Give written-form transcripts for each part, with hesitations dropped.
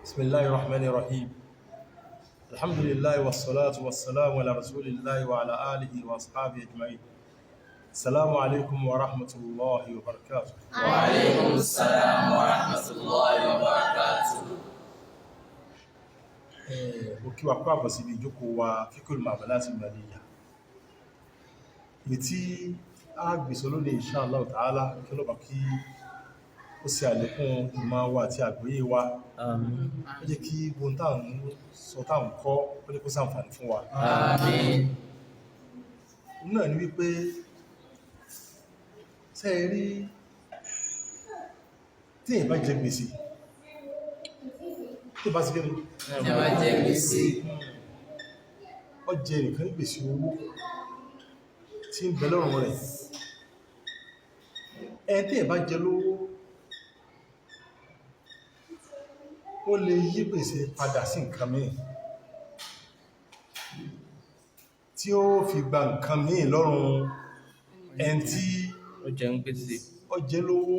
بسم الله الرحمن الرحيم. الحمد لله والصلاة والسلام على رسول الله وعلى آله وأصحابه أجمعين. السلام عليكم ورحمة الله وبركاته. وعليكم السلام ورحمة الله وبركاته. Òkè wa pàbọ̀ sí ibi ìjókòó wa Fiqhul Mu'amalat al-Maliyya. Èyí tí a gbèsò lónìí insha Allah ta'ala kí ló bá kí ó ṣe àlékún ìmọ̀ wa àti àgbọ́yé wa. Ó jẹ́ kí gbóhùn táà ń sọ táà ń kọ́ ó ní kó ṣàǹfààní fún wa. Àmín. Náà ni wípé ṣé ẹ rí tí èyàn bá jẹ gbèsè tó bá sí gẹ́nu Ìjọba jẹ gbèsè. ó jẹ nìkan ní gbèsè owó tí ń bẹ lọ́rùn rẹ̀. Ẹni tí èyàn bá jẹ lówó ó lè yí gbèsè padà sí nǹkan míì tí ó fi gba nǹkan míì lọ́rùn ẹni tí Ó jẹ ń gbèsè. ó jẹ lówó,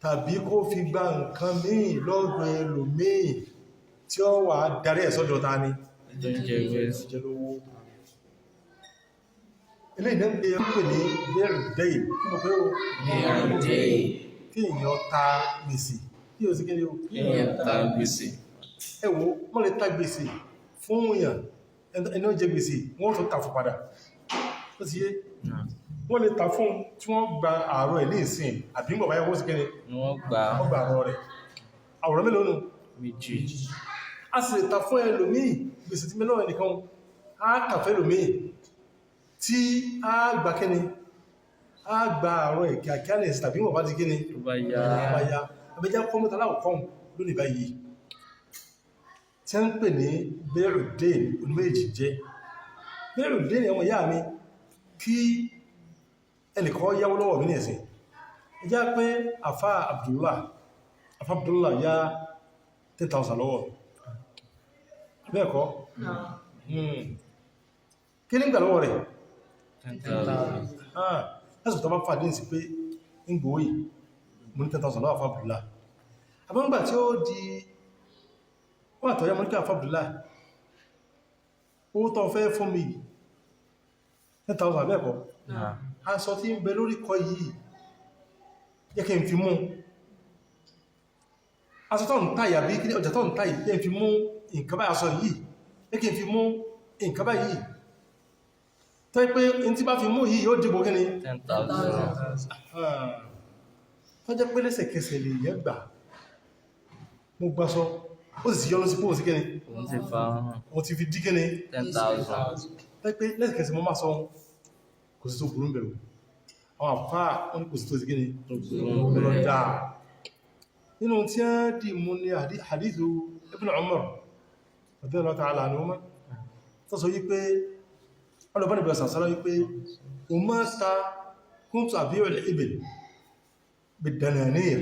tàbí kó fi gba nǹkan míì lọ́dọ̀ ẹlòmíì tí ó wà darí ẹ̀ sọ́dọ̀ ta ni Tó ń jẹ gbèsè. jẹ lówó. Ilé ìdẹ́ ń pè ní bẹ́ẹ̀rù dẹ́yìn kí mo pé o Ní àrùndé kí èèyàn ta gbèsè kí o sí kí ni o èèyàn ta gbèsè. ẹ wò wọ́n lè ta gbèsè fún èèyàn ẹni ó jẹ gbèsè wọ́n tó ta fún padà ó ti yé wọ́n lè ta fún tí wọ́n gba àárọ̀ ẹ̀ ní ìsìn àbí mọ̀ báyẹ̀ wọ́n sí kí ni Ni wọ́n gbà wọ́n gba àárọ̀ rẹ̀ àwòrán mélòó nù méjì. a sì lè ta fún ẹlòmíì gbèsè tí mẹ́lọ́rọ̀ ẹnìkan a kàfẹ́ ẹlòmíì tí a gbà kíni a gba àárọ̀ ẹ̀ kíákíá lè tàbí wọ́n bá ti kíni Tó bá yá. àbáyá abẹ́já kọ́mọ́ta láwọ̀kọ́m lónìí báyìí tí a ń pè ní bẹ́ẹ̀rù dẹ́n oníméjì jẹ́ bẹ́ẹ̀rù dẹ́n ẹmọ ìyá mi kí ẹnìkan yáwó lọ́wọ́ mi ní ẹ̀sìn ẹjá pé àfá Abdullah yá 10,000 lọ́wọ́ bẹ́ẹ̀kọ́ kí ní gbà lọ́wọ́ rẹ̀ 10,000. lásìkò tó bá fàdí sí pé ń gbòóyì mú ní 10,000 lọ́wọ́ àfá Abdullah àbọ́ngbà tí ó di wọ́n àtọ̀yá mọ́ ní kí àfá Abdullah owó tó fẹ́ fún mi 10,000 bẹ́ẹ̀kọ́ aṣọ tí ń bẹ lórí kọ yìí jẹ́ kí n fi mú aṣọ tó ń táyà bí kí ọjà tó ń táyì jẹ́ n fi mú nǹkan báyìí aṣọ yìí jẹ́ kí n fi mú nǹkan báyìí tó yí pé in tí bá fi mú yìí yóò dìbò kí ni 10,000. tó jẹ́ pé lẹ́sẹ̀kẹsẹ̀ lè yẹ gbà mo gbáṣọ ó sì yọ́nú sí pòun sí kí ni Òun ti fa wọ́n ti fi dí kí ni 10,000. tó yí pé lẹ́sẹ̀kẹsẹ̀ mo máa sọ kò sí tó burú bẹ̀rù àwọn àpá wọn ni kò sí tó sí kí ni lọ́dá nínú tí a dì mú ní hadithu Ibn Umar radiyallahu ta'ala anhuma tó sọ wípé ọlọ́bọ́n ìbẹ̀rẹ̀ sàṣọ́lá wípé o máa ta kuntu abi'u al-ibil bid-dananir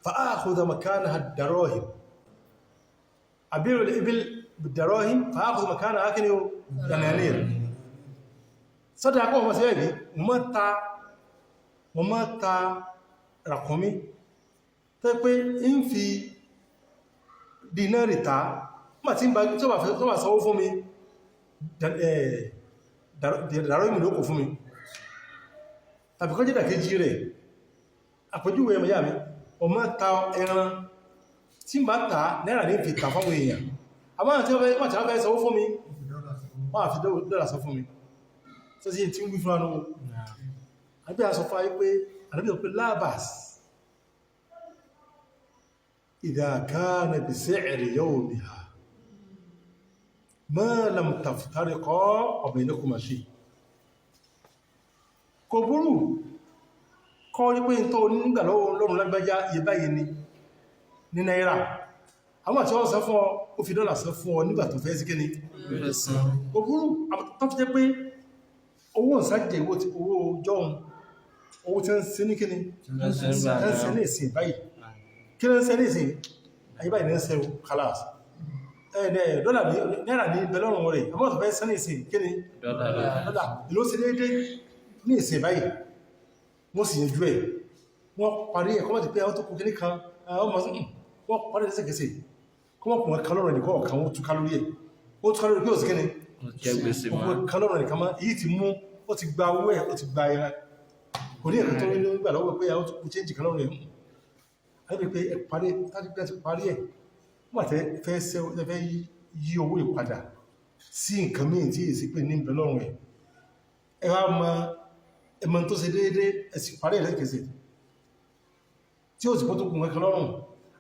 fa akhudha makanaha ad-darahim abi'u al-ibil bid-darahim fa akhudha makanaha ad-dananir sọ́dá akọ́ ọmọ sí ẹ̀rí wọ́n máa ta ràkúnmí tó pé ń fi dínárì ta ma tí ń bá tó bá sanwó fún mi dàrọ́ ìmìnà òkú fún mi tàbí kọ́ jẹ́dà kejì rẹ̀ àpójúwé ẹmọ yà mi wọ́n máa ta ẹran tí ń bá ta náírà ní fi ta fáwọn èèyàn àmọ́ tí wọ́n fẹ́ sanwó fún mi wọ́n àfi dọ́là sọ fún mi tó sí tí ń wí fún àánú àbí a sọ fún ayé pé àdábí ọ̀pẹ́ lábàs idha kana bi si'ri yawmiha ma lam taftariqa wa baynakuma shay kò burú kọ́ ní pé tó nígbà lọ́rùn lágbájá iye báyìí ni ní náírà àwọn àti wọ́n sọ fún ọ ó fi dọ́là sọ fún ọ nígbà tó fẹ́ sí kí ni kò burú tó fi jẹ́ pé owó ìsájẹ̀ owó jọun owó tí ó ń ṣe ní kíni ń ṣe ní ìsìn báyìí kí ló ń ṣe ní ìsìn ayé báyìí ní ń ṣe khalas ẹ̀ẹ̀dẹ̀ dọ́là náírà ní bẹ̀lọ́rùn rẹ̀ àmọ́ tó fẹ́ ṣe ní ìsìn kíni dọ́là ìlú sí déédé ní ìsìn báyìí wọ́n sì yẹjú ẹ̀ wọ́n parí ẹ̀kọ́ mọ́ ti pé àwọn tó kú kíní kan ọmọ sí wọ́n parí lẹ́sẹ̀kẹsẹ̀ kọ́ mọ́ kùnrin kalọ́rọ̀ nìkan ọ̀kan ó tún kálórí ẹ̀ ó tún kálórí pé ó sì kíni jẹ́ gbèsè mọ́. ọkùnrin kalọ́rọ̀ nìkan mọ́ èyí ti mú ó ti gba owó ẹ̀ ó ti gba ẹran kò ní ẹ̀kọ́ tó ní gbà lọ́wọ́ pé ó tún kú change kalọ́rọ̀ ẹ̀ ayé pé ẹ parí ẹ̀ wọ́n àtẹ́ fẹ́ yí owó ìpadà sí nǹkan míì tí èsì pé ní ìbẹ̀lọ́rùn ẹ̀ ẹ wá mọ ẹmọ tó ṣe déédéé ẹ̀sì parí ẹ̀ lẹ́kẹsẹ̀ tí ó sì pọ́ tó kún ẹkẹ lọ́rùn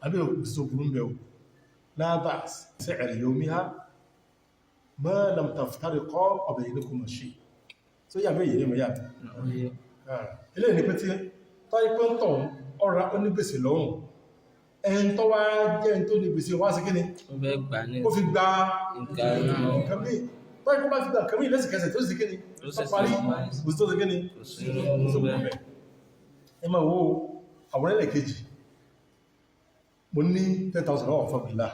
àbí òkùsù burú ń bẹ̀rù lábà sẹ́ẹ̀rẹ̀ yomi ha mọ́ lamtafitari kọ́ ọ̀bẹ̀ yìí lókùn mọ̀ ṣe tó yà bẹ́ẹ̀ yìí mọ̀ yà ilé ní pé tí tọ́yí pé ń tọ̀ ọ̀rá onígbèsè lọ́rùn ẹni tó wá jẹ́ ẹni tó ní gbèsè wá sí kíni ó fi gba nǹkan bí tọ́yí pé bá fi gba nǹkan bí lẹ́sìkẹsẹ̀ tó sì kíni tó parí òsì tó sì kíni ẹ máa wo àwọn ẹlẹ́kejì mo ní 10,000 lọ́wọ́ fún Abdullah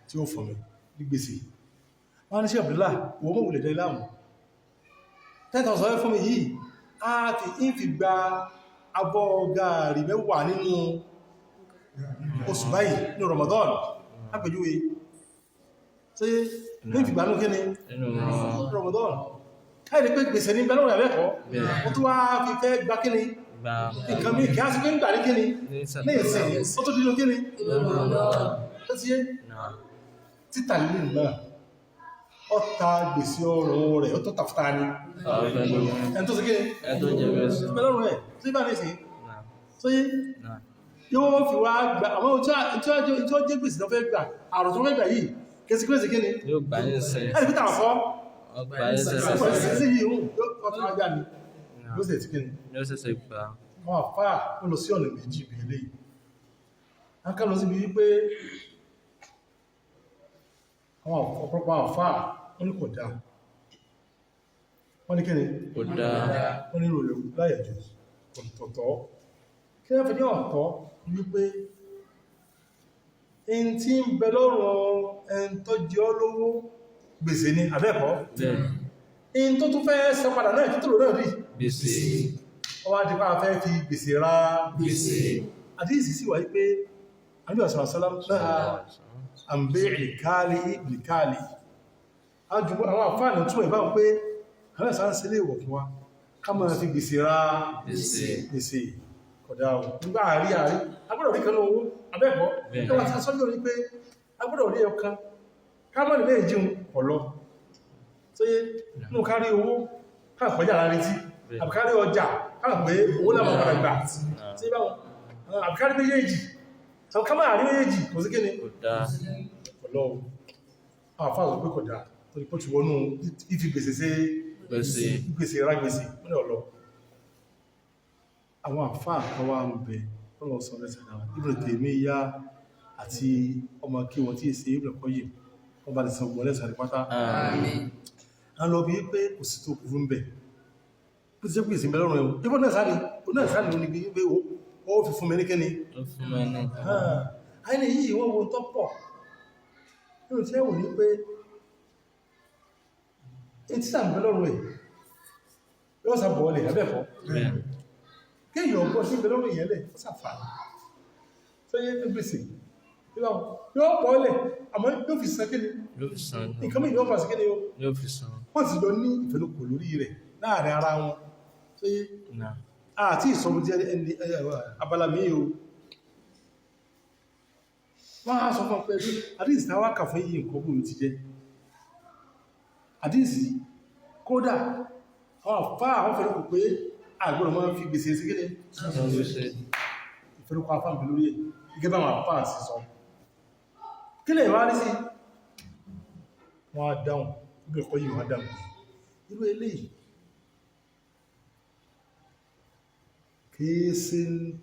tí ó fún mi ní gbèsè wọ́n ní sí Abdullah wọ́n mọ̀ wùlẹ̀ dẹ́ láàmù 10,000 fún mi yìí a ti ń fi gba abọ́ gààrí mẹ́wàá nínú oṣù báyìí ní Ramadan lápẹjúwe tí ní fi gbanú kí ni Ramadan káyìí pé gbèsè ní bẹ́lọ́rùn ẹ̀lẹ́kọ̀ọ́ ó tó wá fi fẹ́ gbá kí ni nǹkan mí kí á sí pé ń gbà ní kí ni ní ìsìn ó tó dínú kí ni ó ti yé títà lílé náà ó ta gbèsè ọrùn rẹ̀ ó tó tàfítà ní ẹni tó sì kí ni bẹ́lọ́rùn ẹ̀ tí bá ní ìsìn tó yé yóò fi wá gbà àwọn tí ó jẹ́ gbèsè tó fẹ́ gbà àrùn tó fẹ́ gbà yìí kẹsí kẹsí kí ni yóò gbà ní ìsìn ẹni pítà fọ́ ọgbà ẹsẹsẹ sí yìí ọ̀tún ajá ni ló sì ti kí ni ní ó ṣẹ̀ṣẹ̀ gbà wọ́n àfáà ó lọ sí ọ̀nà méjì bí ilé a ká lọ sí bí wípé àwọn ọ̀pọ̀pọ̀ àfáà wọ́n ní kò dáa wọ́n ní kí ni kò dáa wọ́n ní ròlẹ̀ láyẹ̀jù ọ̀tọ̀ kí wọ́n fi ní ọ̀tọ̀ wípé in tí ń bẹ lọ́rùn ẹn tó jẹ́ olówó gbèsè ni abẹ́ẹ̀kọ́ in tó tún fẹ́ sọ padà náà tó tó lò náà rí gbèsè ọwá ti bá fẹ́ fi gbèsè ra gbèsè àdíìsì sí wáyé pé àbí ọ̀sán àṣálá náà àmbé ìkáàlì ìkáàlì àwọn àfáànà tún ẹ̀bá pé àwọn ẹ̀sán sí lè wọ̀ fún wa ká máa fi gbèsè ra gbèsè kódà o nígbà àrí agbọ́dọ̀ rí kan ní owó abẹ́ẹ̀kọ́ ẹwà tí a sọ́jọ́ rí pé agbọ́dọ̀ rí ọkàn ká mọ́ nílé ìjíun ọ̀lọ́ tó yé mú kárí owó káàpọ̀já lárí tí àbíkárí ọjà káàpẹ́ owó lábà padà gbà tí báwọn àbíkárí méjèèjì àwọn ká máa rí méjèèjì kò sí kíni ọ̀lọ́ àfáàzọ pé kódà tó ní pọ́ ti wọnú ìfi gbèsè rágbèsè mú ní ọ̀lọ́ àwọn àfáà kan wá ń bẹ ọlọ́run sọ lẹ́sẹ̀ náà Ibn Taymiyyah àti ọmọ kí wọ́n tí è sí Ibn Qayyim wọ́n bá lè sọ gbọ́ lẹ́sẹ̀ àrípátá a lọ bí pé kò sí tó kúrú ń bẹ̀ bí ti jẹ́ pé ìsìn bẹ̀lọ́rùn ẹ̀wọ̀n ibọ́ náà sáàni ó ní bí pé ó fi fún mẹ́ríkẹ́ni àìní yìí wọ́n wo tó pọ̀ nínú tí ẹ̀wọ̀n ní pé in tí sàmì bẹ̀lọ́rùn ẹ̀ yóò sàbọ̀ ọlẹ̀ abẹ́fọ́ kéèyàn ọgbọ́n sí ìbẹ̀lọ́rùn ìyẹ́lẹ̀ ó sàfàà tó yẹ gbèsè yóò pọ̀ ọlẹ̀ àmọ́ yóò fi san kí ni nǹkan mìí yóò fà sí kí ni yóò fi san wọ́n ti lọ ní ìfẹ́lúkò lórí rẹ̀ láàrin ara wọn tó yẹ àti ìsọmú jẹ́ ẹni abala míì o wọ́n á sọ fún pé àdíìsì táwà kà fún yìí nǹkan bóyí ti jẹ́ àdíìsì kódà àwọn àfá àwọn fẹ́lúkò pé àgbọ̀rọ̀ máa fi gbèsè sí kíni ìfẹ́lúkọ afá ń bẹ lórí ẹ̀ gẹ́gẹ́ bá àwọn àfá àti sọ kí lè wá rí sí wọ́n á dáhùn bí ẹ̀kọ́ yìí wọ́n dáhùn irú eléyìí kéèsè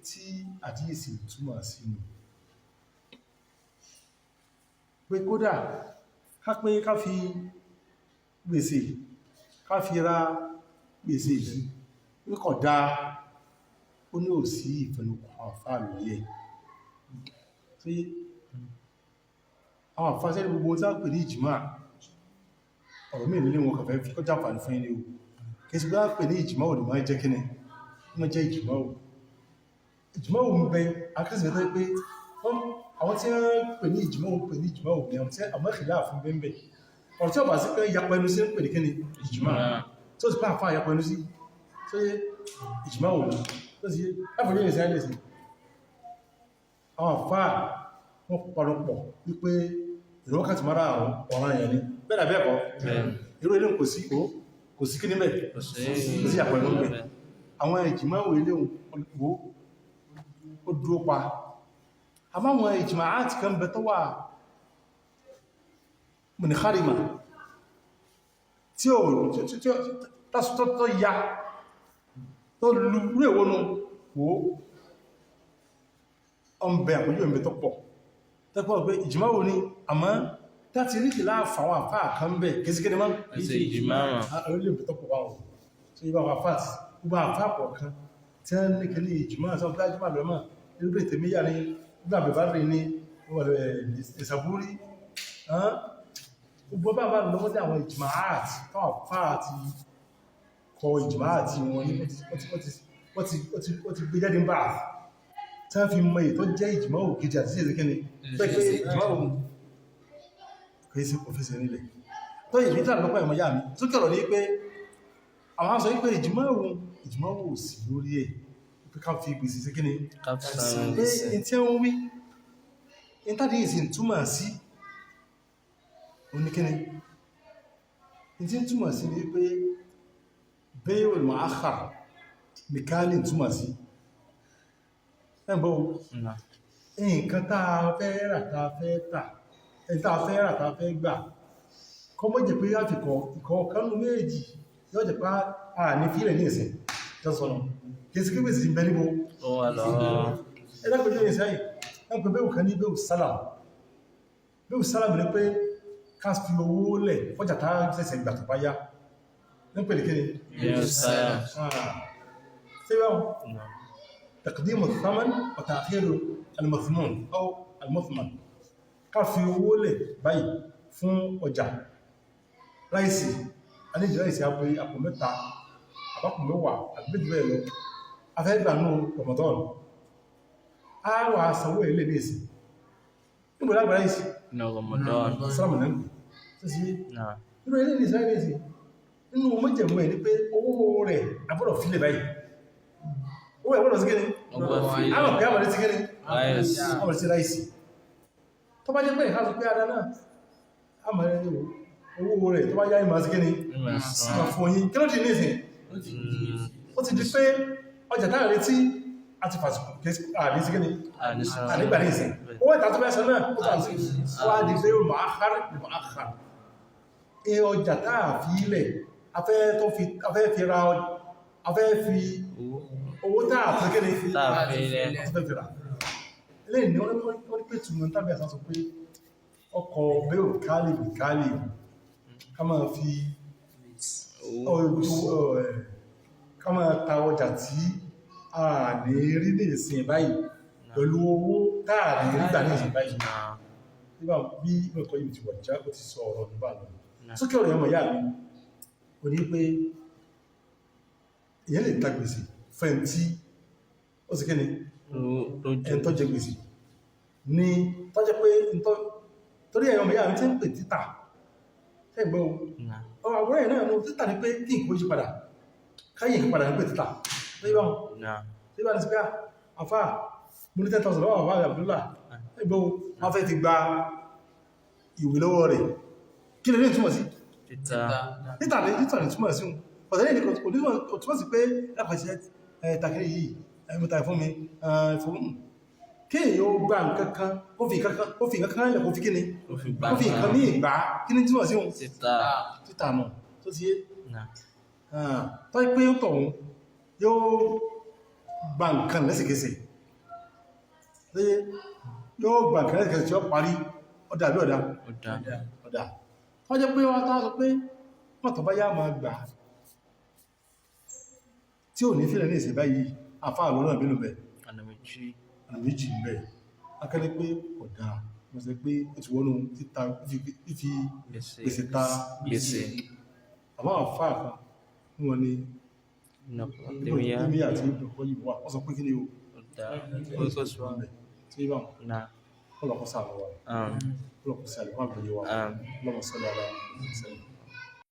tí àdíyèsí túmọ̀ sínú pé kódà ká pé ká fi gbèsè ká fi ra gbèsè yìí wíkọ̀ dá ó ní ò sí ìfẹnukọ̀ àfáà lórí ẹ̀ tí àwọn àfáàṣẹ́ gbogbo tí a pè ní ìjìmá ọ̀rọ̀ mí nílé wọn kàfẹ́ fi kọjá pàdé fún ilé o kí sí bá pè ní ìjìmá ò lè máa jẹ́ kíní wọ́n jẹ́ ìjìmá ò ń bẹ akẹ́sìmẹ́tẹ́ pé wọ́n tí wọ́n pè ní ìjìmọ̀ òbí àwọn tí àmọ́ ìlà fún bẹ́ẹ̀ ọ̀rọ̀ tí ó bá sí pé yapa ẹnu sí ń pè ní kíni ìjìmọ̀ tó sì pé àfáà yapa ẹnu sí tó yé ìjìmọ̀ òbí tó sì ẹfọ̀jú ní ìsáyẹ̀ sí àwọn àfáà wọ́n parọ́pọ̀ wípé ìrọ́wọ́kàtí mara àwọn ọ̀ràn yẹn ni bẹ́ẹ̀ bẹ́ẹ̀ kọ́ irú ilé kò sí kíní bẹ́ẹ̀ kò sí yapa ẹnu bẹ́ẹ̀ àwọn ìjìmọ̀ ilé wo ó dúró pa àmọ́ àwọn ìjìmọ̀ àti kan bẹ tó wà mùnìkárìmà tí ó tó ya tó lúrú èwónú wó ọmọbẹ àpójú ẹ̀mẹ́ tó pọ̀ tẹ́pọ̀ pé ìjìmọ̀ wo ní àmọ́ láti rí kìlá àfàwọn àfáà kan bẹ̀ kìsíkẹ́ mọ́ orílẹ̀-èdè tó pọ̀ báwọn tó yíba àwọn àfáà tí gbogbo àfáà pọ̀ kan tí wọ́n ní kìlí ìjìmọ̀ àti ọ̀pẹ́ àjímọ̀ lọ́mọ̀ nígbà ìtẹ̀míyà ní gbà bẹ̀bá rí ní ìsàbúrí gbogbo bá bá lọ́wọ́dé àwọn ìjìmọ̀ àti táwọn àfáà ti kọ ìjìmọ̀ àti wọn ní wọ́n ti gbé jáde ń bá tí wọ́n fi mọ ètò jẹ́ ìjìmọ̀ òkèjì àti ìsẹ́kẹ́ni pẹ́pẹ́ ìjìmọ̀ òun kìí sí òfíìsì nílẹ̀ tó yìí nígbà lọ́pọ̀ ìmọ̀ yà mí tó kẹ̀rọ̀ ní pé àwọn sọ wípé ìjìmọ̀ òun sí lórí ẹ̀ pé ká fi gbèsè sí kíni pé in tí wọ́n wí in tàbí ìsìn túmọ̀ sí oníkíni in tí túmọ̀ sí ní pé bẹ́ẹ̀ olùmọ̀ àkà nìkálì túmọ̀ sí ẹgbọ́ nǹkan táa fẹ́ rà táa fẹ́ tà táa fẹ́ rà táa fẹ́ gbà kọ́ mọ́ jẹ́ pé láfikọ̀ ìkọ̀ kanú méjì yóò jẹ́ pá ní fílẹ̀ ní ìsìn jọ́sọ̀nà kìí sí kí bèsì bẹ́ níbo ẹ̀dàgbẹ̀jọ́ ìsáyì wọ́n pẹ̀ bẹ́ẹ̀ kan ní bẹ́ẹ̀ sálàmù ní pé ká fi owó lẹ̀ fọ́jà táa sẹ́sẹ̀ ìgbà tó bá yá ní pẹ̀lú kí ni تقديم الثمن وتأخير المضمون أو المثمن ká fi owó lẹ̀ báyìí fún ọjà ráìsì aníjì ráìsì àpò mẹ́ta àpapọ̀ mẹ́wàá àgbẹ́jù bẹ́ẹ̀ lọ afẹ́gbànú Ramadan a wà sanwó ilé ní ìsìn nígbò lágbà ráìsì sọ́rọ̀mù náà tó sí nínú ilé ní ìsìn nínú mọ́jẹ̀mú ẹ̀ ní pé owó rẹ̀ agbọ́dọ̀ fílẹ̀ báyìí owó ẹ̀gbọ́dọ̀ sí gẹ́ni àwọn ọ̀gá àmàrí sí gẹ́ni àmàrí sí ráìsì tó bá jẹ́ pé ìhásù pé adá náà àmàrí owó rẹ̀ tó bá yá ìmọ̀ sí gẹ́ni àfòyìn kí ló dì ní ìsìn ó ti di pé ọjà táà retí àti fàṣùkù àrí sí gẹ́ni àrígbà ní ìsìn owó ìta tó fẹ́ sọ náà ó tà sí wá di pé ó máa ọjà táà fi ilẹ̀ afẹ́ fi ra afẹ́ fi owó táà fẹ́ kẹ́lẹ̀ afẹ́ fi ra lẹ́yìn ni wọ́n ní pé túnmọ̀ tàbí àsán sọ pé ọkọ̀ bẹ́ẹ̀ kálì ká máa fi ká máa ta ọjà tí a lè rí ní ìsìn báyìí pẹ̀lú owó táà lè rí gbà ní ìsìn báyìí nígbà bí mẹ́kọ̀ọ́ yìí ti wà já ó ti sọ ọ̀rọ̀ nígbà lọ sókè ọ̀rọ̀ ẹmọ̀ yà mí o ní pé ìyẹn lè ta gbèsè fẹ́ntí ó sì kẹ́ni ẹn tó jẹ gbèsè ní tó jẹ́ pé torí ẹ̀yọ́ mẹ́yà mi tí ń pè títà ẹgbẹ́ ọ̀rọ̀ àwọ̀rẹ́ ẹ̀ náà títà ní pé kí n kó yí padà káyẹ̀ kí padà ní pé títà lẹ́yìn ní sí pé àfá mú ní 10,000 lọ́wọ́ àwọ̀ Abdullah ẹgbẹ́ wọ́n fẹ́ ti gba ìwé lọ́wọ́ rẹ̀ kí lè ní ìtumọ̀ sí títà ní túmọ̀ sí ọ̀tẹ́lẹ̀ ní kò túmọ̀ sí pé lápàṣẹ takiri yìí ẹmọ́ta ìfún mi fún kí èyàn ó gbà nǹkankan ó fi nǹkankan lẹ̀ kó fi kíni ó fi nǹkan ní ìgbà kí ní túmọ̀ sí títà náà tó ti yé tó pé ó tọ̀hún yóò gbà nǹkan lẹ́sẹ̀kẹsẹ̀ yóò gbà nǹkan lẹ́sẹ̀kẹsẹ̀ tí ó parí ọ̀dà bí ọ̀dà wọ́n jẹ́ pé wọ́n tàà sọ pé mọ́tọ̀ bá yá máa gbà tí ò ní fílẹ̀ ní ìsẹ̀ báyìí àfáà lọ́nà ìbínú bẹ̀ ọ̀nà méjì bẹ̀ akẹ́lẹ́ pé ọ̀dà wọ́n sẹ pé ó ti wọ́nú títà fífi gbèsè ta gbèsè àwọn àfáà kan wọ́n ni ìmìyà tí ìbùkọ́ yìí wà wọ́n sọ pé kí ni ó ọlọ́kọ́ sáà lọ́wọ́ Àmín. ọlọ́kọ́ sí àlùfáà gbòye wa Àmín. ọlọ́mọ sọ́lọ́ ara sẹ́yìn